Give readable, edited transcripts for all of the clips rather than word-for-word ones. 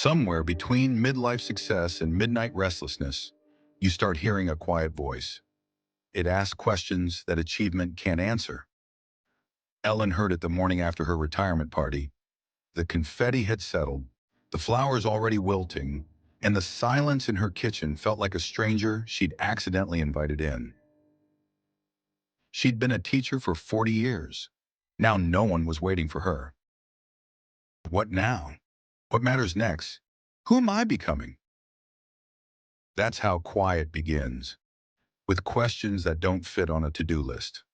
Somewhere between midlife success and midnight restlessness, you start hearing a quiet voice. It asks questions that achievement can't answer. Ellen heard it the morning after her retirement party. The confetti had settled, the flowers already wilting, and the silence in her kitchen felt like a stranger she'd accidentally invited in. She'd been a teacher for 40 years. Now no one was waiting for her. What now? What matters next? Who am I becoming? That's how quiet begins, with questions that don't fit on a to-do list.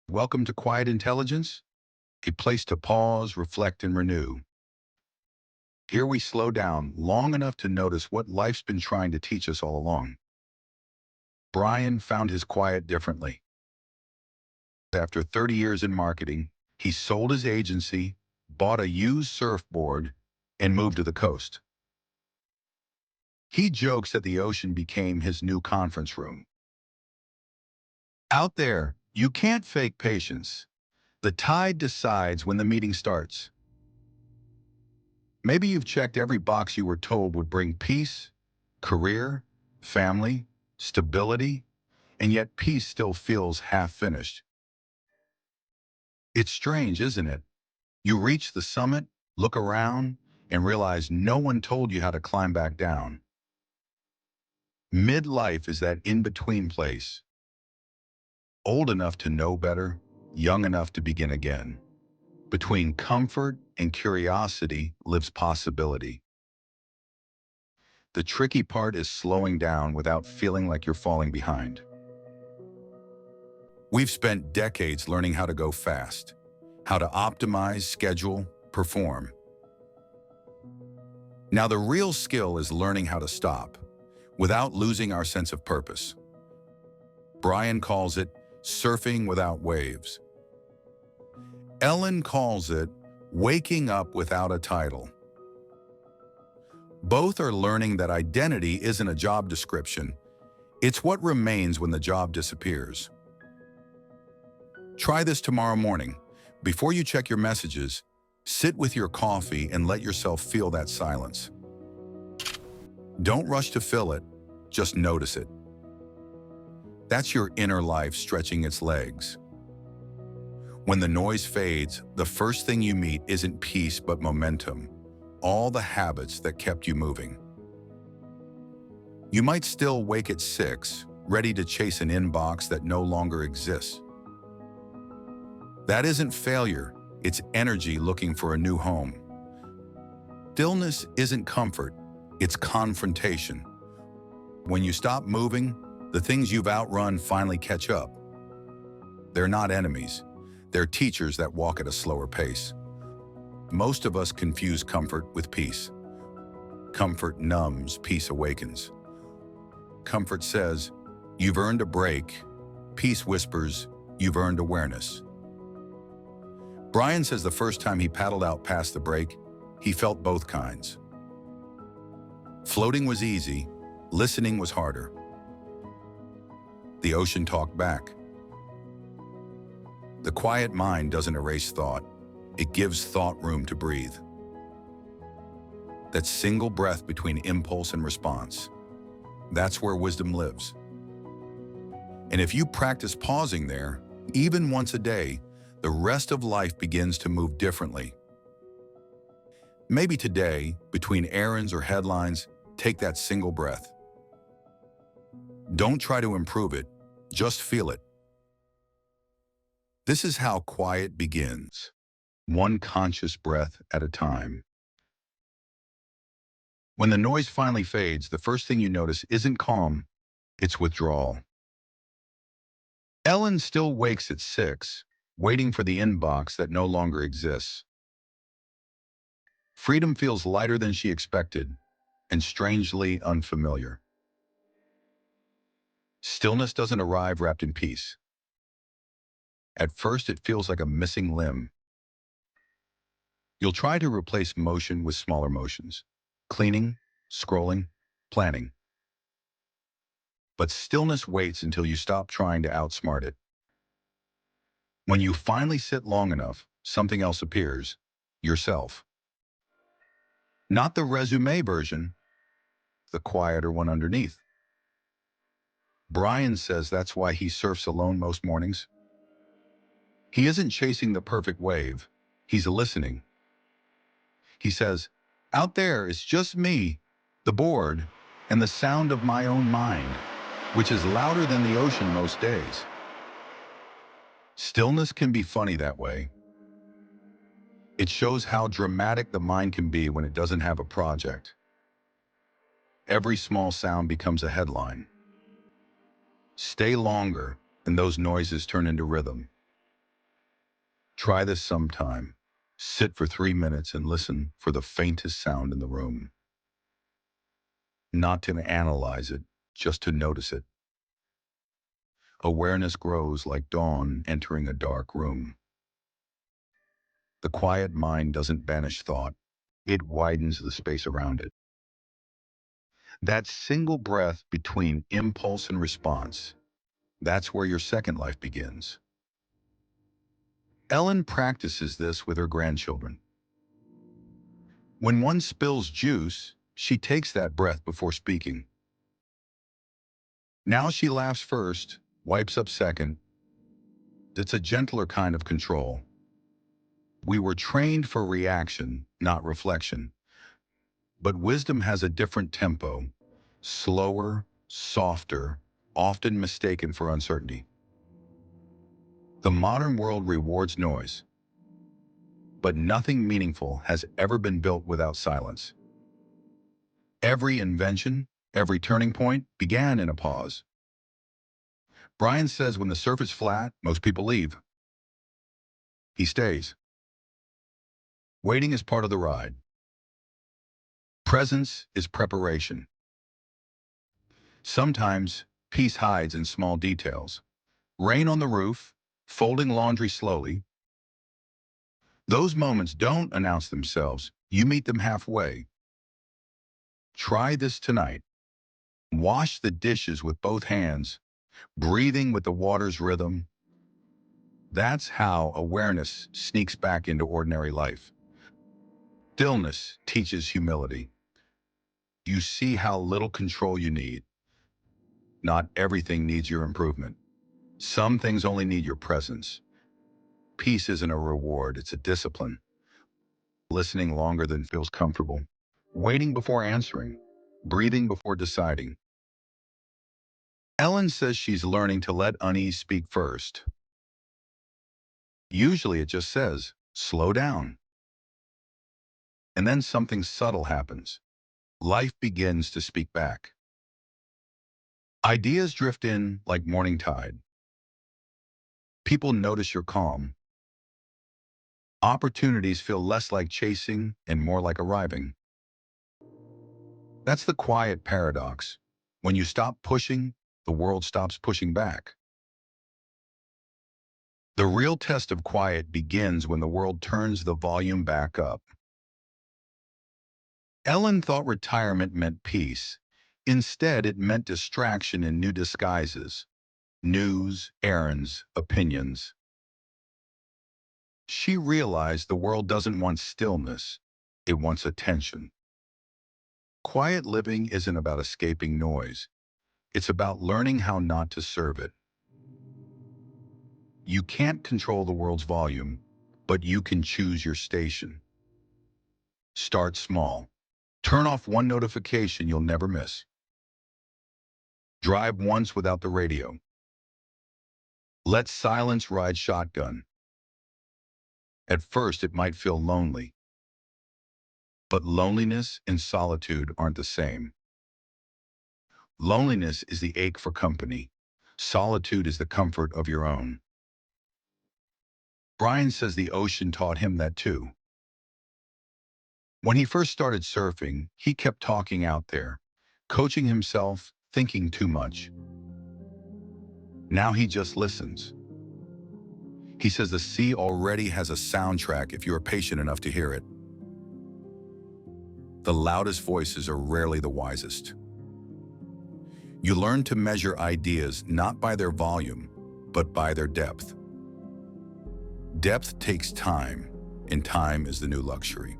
Welcome to Quiet Intelligence, a place to pause, reflect, and renew. Here we slow down long enough to notice what life's been trying to teach us all along. Brian found his quiet differently. After 30 years in marketing, he sold his agency, bought a used surfboard, and moved to the coast. He jokes that the ocean became his new conference room. Out there, you can't fake patience. The tide decides when the meeting starts. Maybe you've checked every box you were told would bring peace, career, family, stability, and yet peace still feels half finished. It's strange, isn't it? You reach the summit, look around, and realize no one told you how to climb back down. Midlife is that in-between place, old enough to know better, young enough to begin again. Between comfort and curiosity lives possibility. The tricky part is slowing down without feeling like you're falling behind. We've spent decades learning how to go fast, how to optimize, schedule, perform. Now the real skill is learning how to stop without losing our sense of purpose. Brian calls it surfing without waves. Ellen calls it waking up without a title. Both are learning that identity isn't a job description. It's what remains when the job disappears. Try this tomorrow morning. Before you check your messages, sit with your coffee and let yourself feel that silence. Don't rush to fill it, just notice it. That's your inner life stretching its legs. When the noise fades, the first thing you meet isn't peace but momentum, all the habits that kept you moving. You might still wake at 6, ready to chase an inbox that no longer exists. That isn't failure, it's energy looking for a new home. Stillness isn't comfort, it's confrontation. When you stop moving, the things you've outrun finally catch up. They're not enemies. They're teachers that walk at a slower pace. Most of us confuse comfort with peace. Comfort numbs, peace awakens. Comfort says, you've earned a break. Peace whispers, you've earned awareness. Brian says the first time he paddled out past the break, he felt both kinds. Floating was easy, listening was harder. The ocean talked back. The quiet mind doesn't erase thought. It gives thought room to breathe. That single breath between impulse and response. That's where wisdom lives. And if you practice pausing there, even once a day, the rest of life begins to move differently. Maybe today, between errands or headlines, take that single breath. Don't try to improve it, just feel it. This is how quiet begins, one conscious breath at a time. When the noise finally fades, the first thing you notice isn't calm, it's withdrawal. Ellen still wakes at 6, waiting for the inbox that no longer exists. Freedom feels lighter than she expected, and strangely unfamiliar. Stillness doesn't arrive wrapped in peace. At first, it feels like a missing limb. You'll try to replace motion with smaller motions, cleaning, scrolling, planning. But stillness waits until you stop trying to outsmart it. When you finally sit long enough, something else appears, yourself. Not the resume version, the quieter one underneath. Brian says that's why he surfs alone most mornings. He isn't chasing the perfect wave. He's listening. He says, out there it's just me, the board, and the sound of my own mind, which is louder than the ocean most days. Stillness can be funny that way. It shows how dramatic the mind can be when it doesn't have a project. Every small sound becomes a headline. Stay longer, and those noises turn into rhythm. Try this sometime. Sit for 3 minutes and listen for the faintest sound in the room. Not to analyze it, just to notice it. Awareness grows like dawn entering a dark room. The quiet mind doesn't banish thought. It widens the space around it. That single breath between impulse and response, that's where your second life begins. Ellen practices this with her grandchildren. When one spills juice, she takes that breath before speaking. Now she laughs first, wipes up second. It's a gentler kind of control. We were trained for reaction, not reflection. But wisdom has a different tempo, slower, softer, often mistaken for uncertainty. The modern world rewards noise, but nothing meaningful has ever been built without silence. Every invention, every turning point began in a pause. Brian says when the surface is flat, most people leave. He stays. Waiting is part of the ride. Presence is preparation. Sometimes peace hides in small details. Rain on the roof, folding laundry slowly. Those moments don't announce themselves. You meet them halfway. Try this tonight. Wash the dishes with both hands, breathing with the water's rhythm. That's how awareness sneaks back into ordinary life. Stillness teaches humility. You see how little control you need. Not everything needs your improvement. Some things only need your presence. Peace isn't a reward, it's a discipline. Listening longer than feels comfortable. Waiting before answering. Breathing before deciding. Ellen says she's learning to let unease speak first. Usually it just says, slow down. And then something subtle happens. Life begins to speak back. Ideas drift in like morning tide. People notice you're calm. Opportunities feel less like chasing and more like arriving. That's the quiet paradox. When you stop pushing, the world stops pushing back. The real test of quiet begins when the world turns the volume back up. Ellen thought retirement meant peace. Instead, it meant distraction in new disguises. News, errands, opinions. She realized the world doesn't want stillness. It wants attention. Quiet living isn't about escaping noise. It's about learning how not to serve it. You can't control the world's volume, but you can choose your station. Start small. Turn off one notification you'll never miss. Drive once without the radio. Let silence ride shotgun. At first, it might feel lonely, but loneliness and solitude aren't the same. Loneliness is the ache for company. Solitude is the comfort of your own. Brian says the ocean taught him that too. When he first started surfing, he kept talking out there, coaching himself, thinking too much. Now he just listens. He says the sea already has a soundtrack if you are patient enough to hear it. The loudest voices are rarely the wisest. You learn to measure ideas not by their volume, but by their depth. Depth takes time, and time is the new luxury.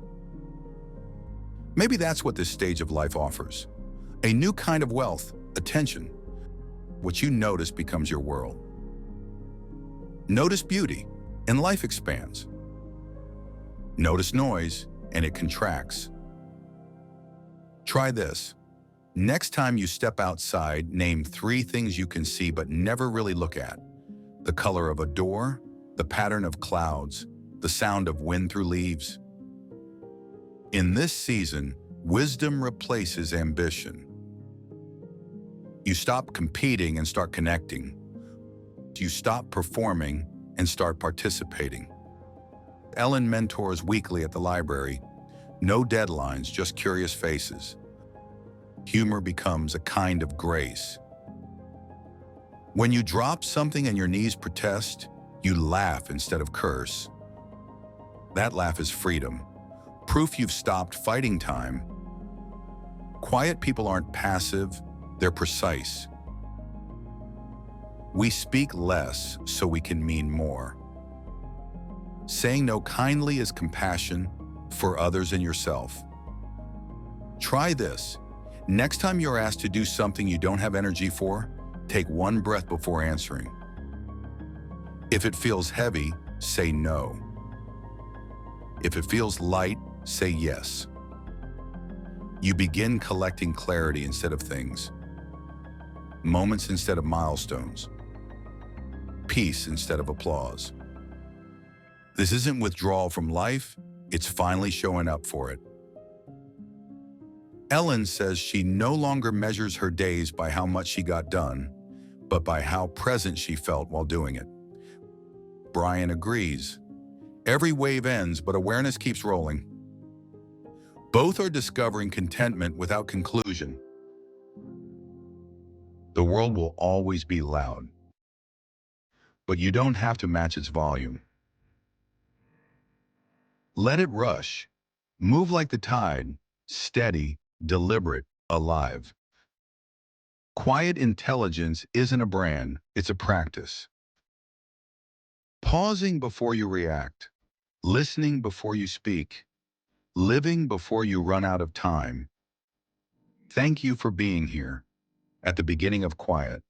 Maybe that's what this stage of life offers. A new kind of wealth, attention. What you notice becomes your world. Notice beauty, and life expands. Notice noise, and it contracts. Try this. Next time you step outside, name 3 things you can see but never really look at. The color of a door, the pattern of clouds, the sound of wind through leaves. In this season, wisdom replaces ambition. You stop competing and start connecting. You stop performing and start participating. Ellen mentors weekly at the library. No deadlines, just curious faces. Humor becomes a kind of grace. When you drop something and your knees protest, you laugh instead of curse. That laugh is freedom, proof you've stopped fighting time. Quiet people aren't passive, they're precise. We speak less so we can mean more. Saying no kindly is compassion for others and yourself. Try this. Next time you're asked to do something you don't have energy for, take 1 breath before answering. If it feels heavy, say no. If it feels light, say yes. You begin collecting clarity instead of things, moments instead of milestones, peace instead of applause. This isn't withdrawal from life, it's finally showing up for it. Ellen says she no longer measures her days by how much she got done, but by how present she felt while doing it. Brian agrees. Every wave ends, but awareness keeps rolling. Both are discovering contentment without conclusion. The world will always be loud, but you don't have to match its volume. Let it rush. Move like the tide, steady, deliberate, alive. Quiet intelligence isn't a brand, it's a practice. Pausing before you react, listening before you speak, living before you run out of time. Thank you for being here at the beginning of Quiet.